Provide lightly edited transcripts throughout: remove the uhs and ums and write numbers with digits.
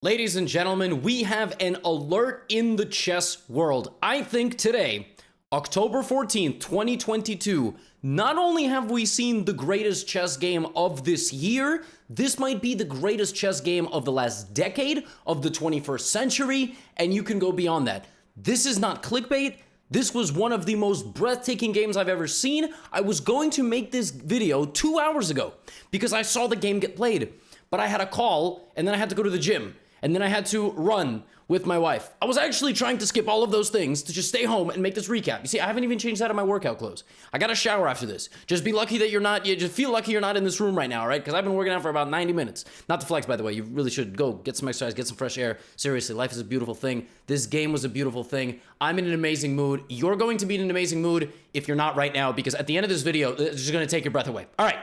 Ladies and gentlemen, we have an alert in the chess world. I think today, October 14th, 2022, not only have we seen the greatest chess game of this year, this might be the greatest chess game of the last decade, of the 21st century, and you can go beyond that. This is not clickbait. This was one of the most breathtaking games I've ever seen. I was going to make this video 2 hours ago because I saw the game get played, but I had a call and then I had to go to the gym. And then I had to run with my wife. I was actually trying to skip all of those things to just stay home and make this recap. You see, I haven't even changed out of my workout clothes. I got a shower after this. Just be lucky that you just feel lucky you're not in this room right now, all right? Because I've been working out for about 90 minutes. Not to flex, by the way. You really should go get some exercise, get some fresh air. Seriously, life is a beautiful thing. This game was a beautiful thing. I'm in an amazing mood. You're going to be in an amazing mood if you're not right now, because at the end of this video, it's just going to take your breath away. All right,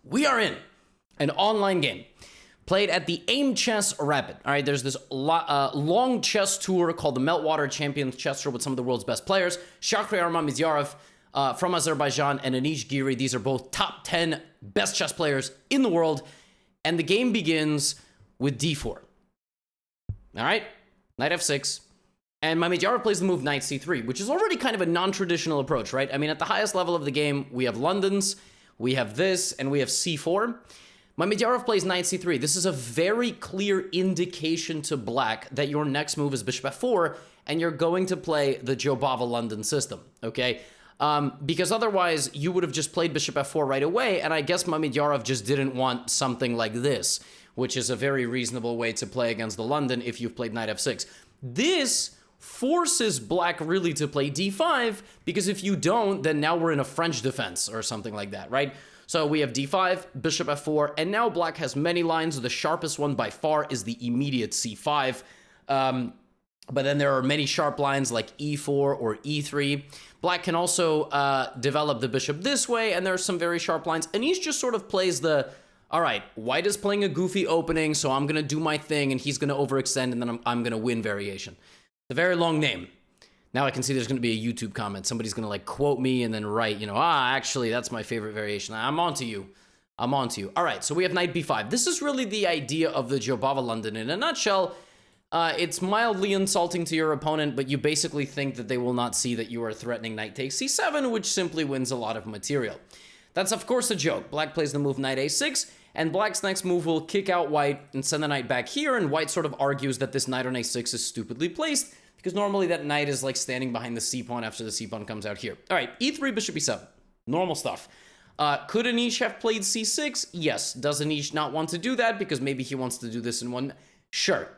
we are in an online game played at the AIM Chess Rapid. All right, there's this long chess tour called the Meltwater Champions Chess Tour with some of the world's best players. Shahryar Mamedov from Azerbaijan and Anish Giri. These are both top 10 best chess players in the world. And the game begins with d4. All right, knight f6. And Mamedov plays the move knight c3, which is already kind of a non-traditional approach, right? I mean, at the highest level of the game, we have Londons, we have this, and we have c4. Mamedov plays knight c3. This is a very clear indication to black that your next move is bishop f4, and you're going to play the Jobava London system, okay? Because otherwise, you would have just played bishop f4 right away, and I guess Mamedov just didn't want something like this, which is a very reasonable way to play against the London if you've played knight f6. This forces black really to play d5, because if you don't, then now we're in a French defense or something like that, right? So we have d5, bishop f4, and now black has many lines. The sharpest one by far is the immediate c5. But then there are many sharp lines like e4 or e3. Black can also develop the bishop this way, and there are some very sharp lines. And he's just sort of plays the, all right, white is playing a goofy opening, so I'm going to do my thing, and he's going to overextend, and then I'm going to win variation. It's a very long name. Now I can see there's going to be a YouTube comment. Somebody's going to like quote me and then write, actually, that's my favorite variation. I'm on to you. I'm on to you. All right, so we have knight b5. This is really the idea of the Jobava London. In a nutshell, it's mildly insulting to your opponent, but you basically think that they will not see that you are threatening knight takes c7, which simply wins a lot of material. That's, of course, a joke. Black plays the move knight a6, and black's next move will kick out white and send the knight back here, and white sort of argues that this knight on a6 is stupidly placed, because normally that knight is like standing behind the c-pawn after the c-pawn comes out here. All right, e3, bishop e7. Normal stuff. Could Anish have played c6? Yes. Does Anish not want to do that because maybe he wants to do this in one? Sure.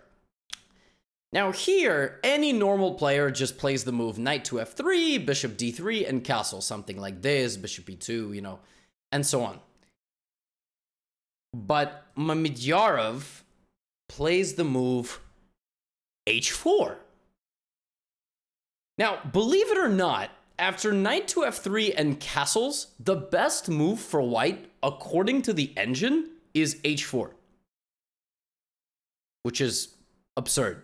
Now here, any normal player just plays the move knight to f3, bishop d3, and castle. Something like this, bishop e2, and so on. But Mamedov plays the move h4. Now, believe it or not, after knight to f3 and castles, the best move for white, according to the engine, is h4. Which is absurd.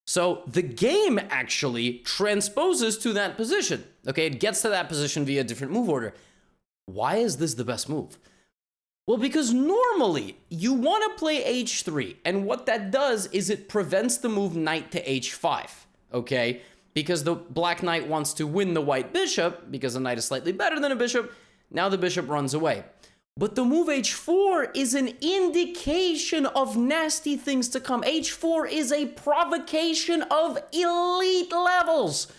So the game actually transposes to that position. Okay, it gets to that position via a different move order. Why is this the best move? Well, because normally you want to play h3, and what that does is it prevents the move knight to h5, okay? Because the black knight wants to win the white bishop, because the knight is slightly better than a bishop, now the bishop runs away. But the move h4 is an indication of nasty things to come. h4 is a provocation of elite levels.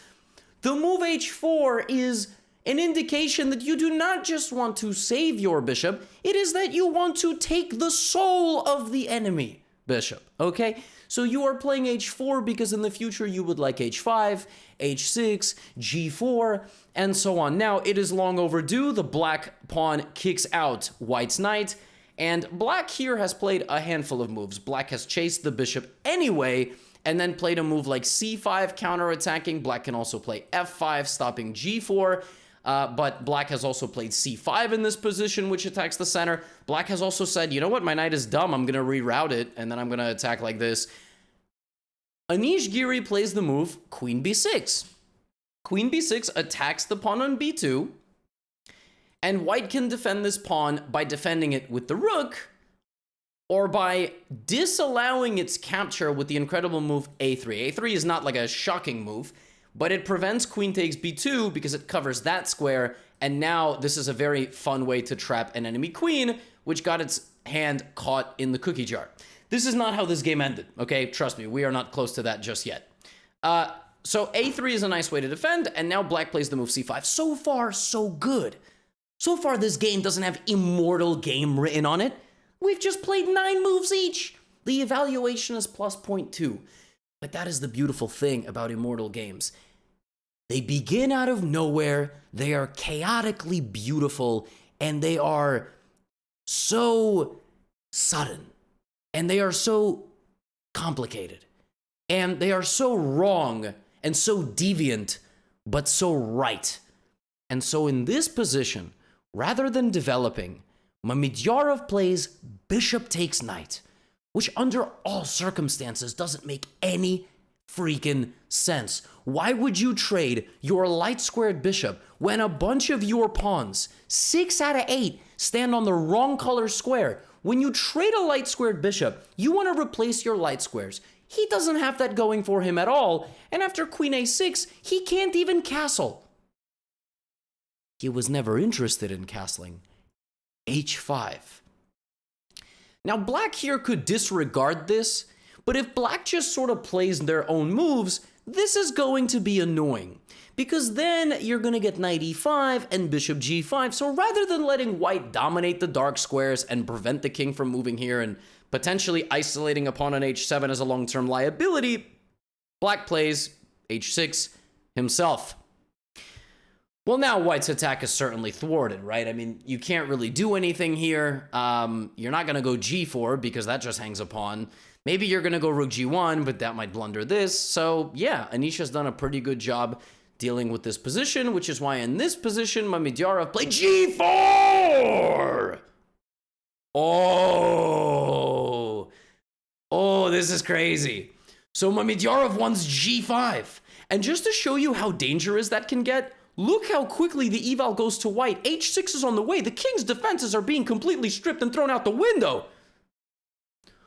The move h4 is an indication that you do not just want to save your bishop, it is that you want to take the soul of the enemy bishop, okay? So you are playing h4 because in the future you would like h5, h6, g4, and so on. Now, it is long overdue. The black pawn kicks out white's knight, and black here has played a handful of moves. Black has chased the bishop anyway, and then played a move like c5, counterattacking. Black can also play f5, stopping g4. But black has also played c5 in this position, which attacks the center. Black has also said, you know what, my knight is dumb. I'm going to reroute it, and then I'm going to attack like this. Anish Giri plays the move queen b6. Queen b6 attacks the pawn on b2, and white can defend this pawn by defending it with the rook, or by disallowing its capture with the incredible move a3. a3 is not like a shocking move, but it prevents queen takes b2 because it covers that square, and now this is a very fun way to trap an enemy queen, which got its hand caught in the cookie jar. This is not how this game ended, okay? Trust me, we are not close to that just yet. So a3 is a nice way to defend, and now black plays the move c5. So far, so good. So far, this game doesn't have immortal game written on it. We've just played 9 moves each. The evaluation is plus 0.2. But that is the beautiful thing about immortal games. They begin out of nowhere, they are chaotically beautiful, and they are so sudden. And they are so complicated. And they are so wrong and so deviant, but so right. And so in this position, rather than developing, Mamedyarov plays bishop takes knight, which under all circumstances doesn't make any freaking sense. Why would you trade your light squared bishop when a bunch of your pawns, 6 out of 8, stand on the wrong color square? When you trade a light squared bishop, you want to replace your light squares. He doesn't have that going for him at all, and after queen a6, he can't even castle. He was never interested in castling. h5. Now, black here could disregard this, but if black just sort of plays their own moves, this is going to be annoying, because then you're going to get knight e5 and bishop g5. So rather than letting white dominate the dark squares and prevent the king from moving here and potentially isolating a pawn on h7 as a long-term liability, black plays h6 himself. Well, now white's attack is certainly thwarted, right? I mean, you can't really do anything here. You're not going to go g4 because that just hangs a pawn. Maybe you're going to go rook g1, but that might blunder this. So yeah, Anisha's done a pretty good job dealing with this position, which is why in this position, Mamedyarov played g4! Oh, this is crazy. So Mamedyarov wants g5. And just to show you how dangerous that can get, look how quickly the eval goes to white. h6 is on the way. The king's defenses are being completely stripped and thrown out the window.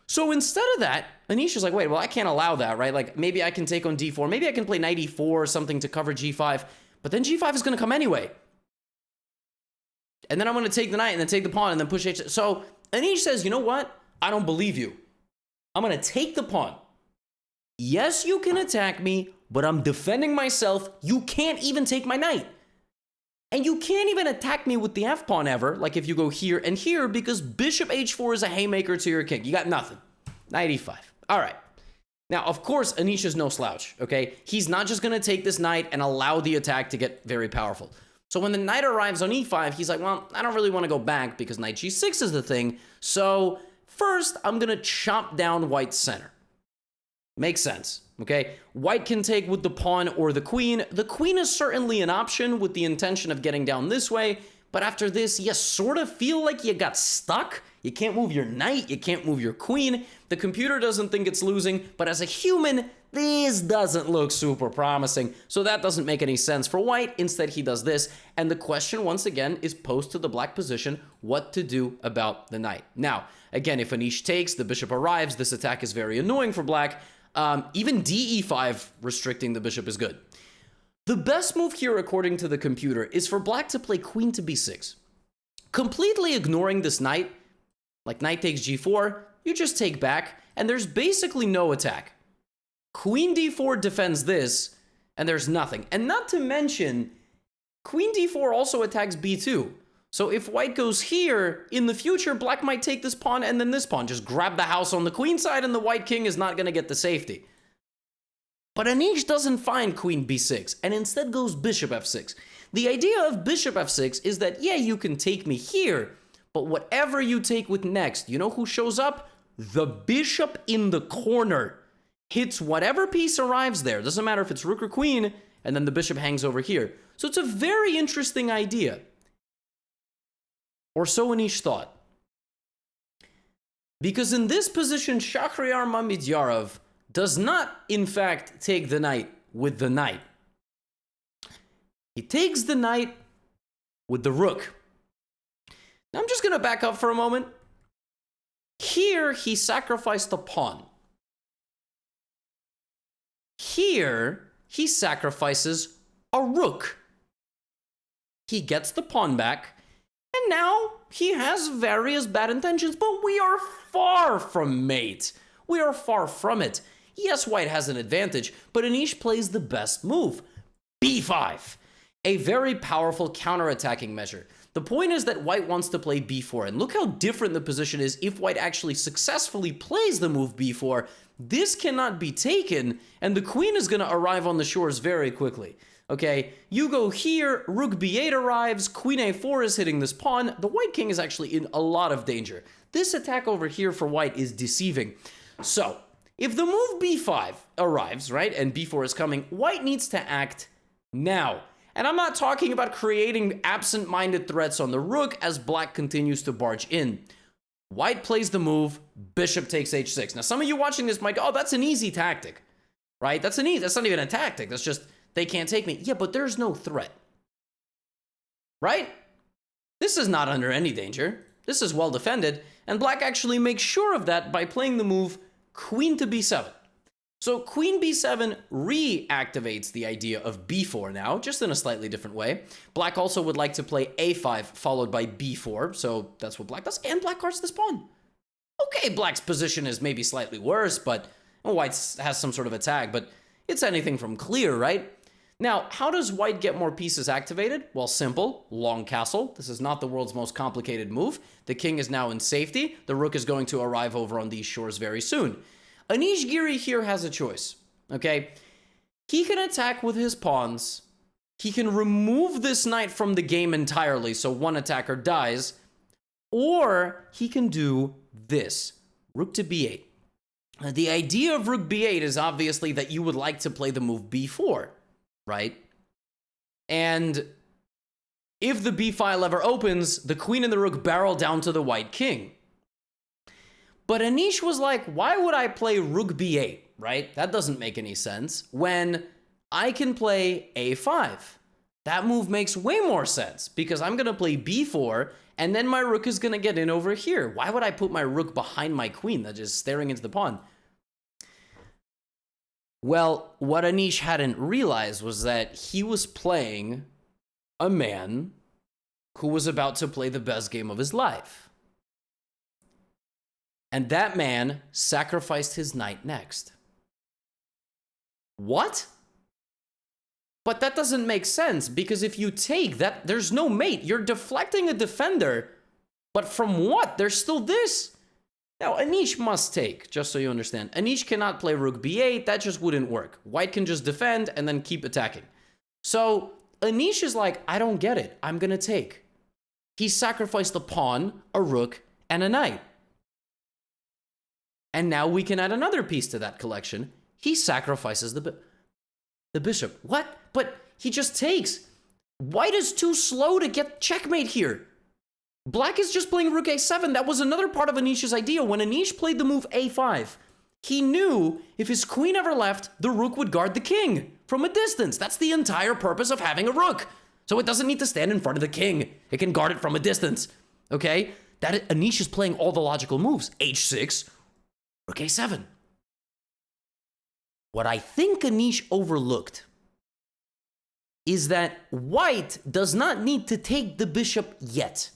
So instead of that, Anisha's like, wait, well, I can't allow that, right? Like, maybe I can take on d4. Maybe I can play knight e4 or something to cover g5. But then g5 is going to come anyway. And then I'm going to take the knight and then take the pawn and then push h6. So Anish says, you know what? I don't believe you. I'm going to take the pawn. Yes, you can attack me, but I'm defending myself. You can't even take my knight. And you can't even attack me with the f-pawn ever, like if you go here and here, because bishop h4 is a haymaker to your king. You got nothing. Knight e5. All right. Now, of course, Anish is no slouch, okay? He's not just going to take this knight and allow the attack to get very powerful. So when the knight arrives on e5, he's like, well, I don't really want to go back because knight g6 is the thing. So first, I'm going to chop down white's center. Makes sense, okay? White can take with the pawn or the queen. The queen is certainly an option with the intention of getting down this way, but after this, you sort of feel like you got stuck. You can't move your knight, you can't move your queen. The computer doesn't think it's losing, but as a human, this doesn't look super promising, so that doesn't make any sense for white. Instead, he does this, and the question, once again, is posed to the black position, what to do about the knight. Now, again, if Anish takes, the bishop arrives, this attack is very annoying for black. Even de5 restricting the bishop is good. The best move here, according to the computer, is for black to play queen to b6. Completely ignoring this knight, like knight takes g4, you just take back, and there's basically no attack. Queen d4 defends this, and there's nothing. And not to mention, queen d4 also attacks b2. So if white goes here, in the future, black might take this pawn and then this pawn. Just grab the house on the queen side and the white king is not going to get the safety. But Anish doesn't find queen b6 and instead goes bishop f6. The idea of bishop f6 is that, yeah, you can take me here, but whatever you take with next, you know who shows up? The bishop in the corner hits whatever piece arrives there. Doesn't matter if it's rook or queen, and then the bishop hangs over here. So it's a very interesting idea. Or so Anish thought. Because in this position, Shahryar Mamedyarov does not, in fact, take the knight with the knight. He takes the knight with the rook. Now I'm just going to back up for a moment. Here, he sacrificed a pawn. Here, he sacrifices a rook. He gets the pawn back, and now he has various bad intentions, but we are far from mate. We are far from it. Yes, white has an advantage, but Anish plays the best move, b5, a very powerful counter-attacking measure. The point is that white wants to play b4, and look how different the position is if white actually successfully plays the move b4. This cannot be taken, and the queen is going to arrive on the shores very quickly. Okay, you go here, rook b8 arrives, queen a4 is hitting this pawn. The white king is actually in a lot of danger. This attack over here for white is deceiving. So, if the move b5 arrives, right, and b4 is coming, white needs to act now. And I'm not talking about creating absent-minded threats on the rook as black continues to barge in. White plays the move, bishop takes h6. Now, some of you watching this might go, oh, that's an easy tactic, right? That's not even a tactic. That's just, they can't take me. Yeah, but there's no threat, right? This is not under any danger. This is well defended, and black actually makes sure of that by playing the move queen to b7. So queen b7 reactivates the idea of b4 now, just in a slightly different way. Black also would like to play a5 followed by b4, so that's what black does, and black guards this pawn. Okay, black's position is maybe slightly worse, but white has some sort of attack, but it's anything from clear, right? Now, how does white get more pieces activated? Well, simple, long castle. This is not the world's most complicated move. The king is now in safety. The rook is going to arrive over on these shores very soon. Anish Giri here has a choice, okay? He can attack with his pawns. He can remove this knight from the game entirely, so one attacker dies. Or he can do this, rook to b8. Now, the idea of rook b8 is obviously that you would like to play the move b4, right? And if the b file ever opens, the queen and the rook barrel down to the white king. But Anish was like, why would I play rook b8, right? That doesn't make any sense when I can play a5. That move makes way more sense because I'm going to play b4 and then my rook is going to get in over here. Why would I put my rook behind my queen that's just staring into the pawn? Well, what Anish hadn't realized was that he was playing a man who was about to play the best game of his life. And that man sacrificed his knight next. What? But that doesn't make sense, because if you take that, there's no mate. You're deflecting a defender. But from what? There's still this. Now, Anish must take, just so you understand. Anish cannot play rook b8. That just wouldn't work. White can just defend and then keep attacking. So Anish is like, I don't get it. I'm going to take. He sacrificed a pawn, a rook, and a knight. And now we can add another piece to that collection. He sacrifices the bishop. What? But he just takes. White is too slow to get checkmate here. Black is just playing rook a7. That was another part of Anish's idea. When Anish played the move a5, he knew if his queen ever left, the rook would guard the king from a distance. That's the entire purpose of having a rook. So it doesn't need to stand in front of the king. It can guard it from a distance. Okay? Anish is playing all the logical moves. h6, rook a7. What I think Anish overlooked is that white does not need to take the bishop yet.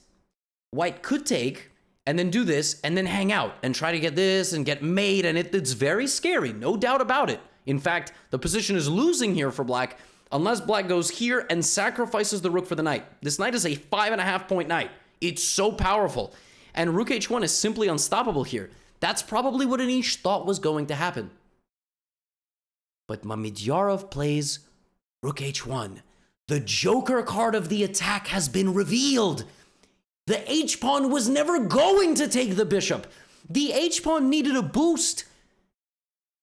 White could take and then do this and then hang out and try to get this and get mate, and it's very scary, no doubt about it. In fact, the position is losing here for black unless black goes here and sacrifices the rook for the knight. This knight is a 5.5 point knight. It's so powerful. And rook h1 is simply unstoppable here. That's probably what Anish thought was going to happen. But Mamedyarov plays rook h1. The joker card of the attack has been revealed. The h-pawn was never going to take the bishop. The h-pawn needed a boost.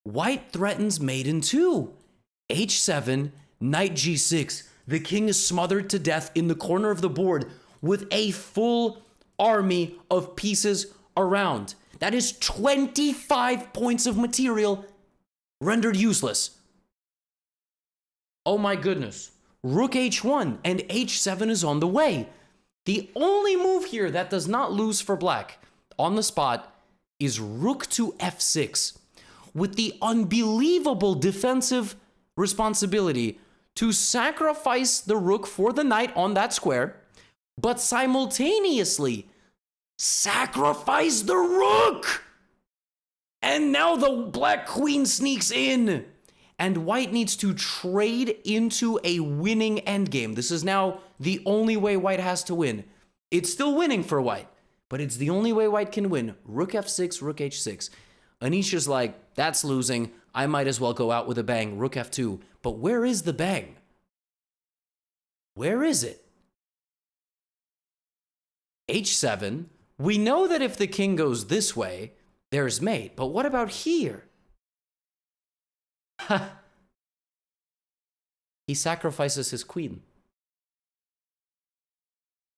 White threatens mate in 2. h7, knight g6. The king is smothered to death in the corner of the board with a full army of pieces around. That is 25 points of material rendered useless. Oh my goodness. Rook h1 and h7 is on the way. The only move here that does not lose for black on the spot is rook to f6 with the unbelievable defensive responsibility to sacrifice the rook for the knight on that square, but simultaneously sacrifice the rook. And now the black queen sneaks in, and white needs to trade into a winning endgame. This is now the only way white has to win. It's still winning for white, but it's the only way white can win. Rook f6, rook h6. Anisha's like, that's losing. I might as well go out with a bang. Rook f2. But where is the bang? Where is it? h7. We know that if the king goes this way, there's mate. But what about here? He sacrifices his queen.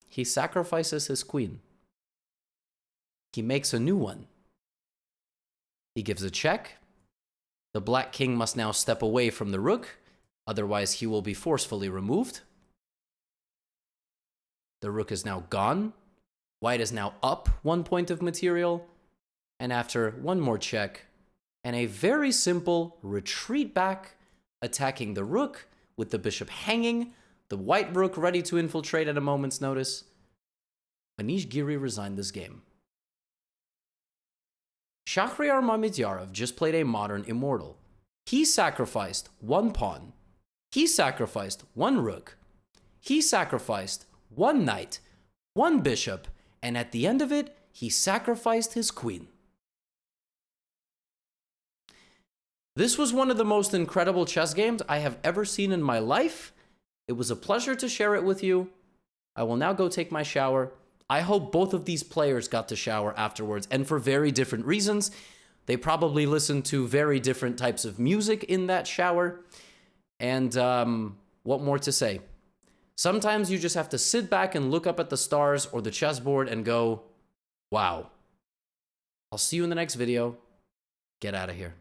He sacrifices his queen. He makes a new one. He gives a check. The black king must now step away from the rook, otherwise he will be forcefully removed. The rook is now gone. White is now up 1 point of material. And after one more check and a very simple retreat back, attacking the rook with the bishop hanging, the white rook ready to infiltrate at a moment's notice, Anish Giri resigned this game. Shahryar Mamedyarov just played a modern immortal. He sacrificed one pawn. He sacrificed one rook. He sacrificed one knight, one bishop, and at the end of it, he sacrificed his queen. This was one of the most incredible chess games I have ever seen in my life. It was a pleasure to share it with you. I will now go take my shower. I hope both of these players got to shower afterwards, and for very different reasons. They probably listened to very different types of music in that shower. And what more to say? Sometimes you just have to sit back and look up at the stars or the chessboard and go, wow. I'll see you in the next video. Get out of here.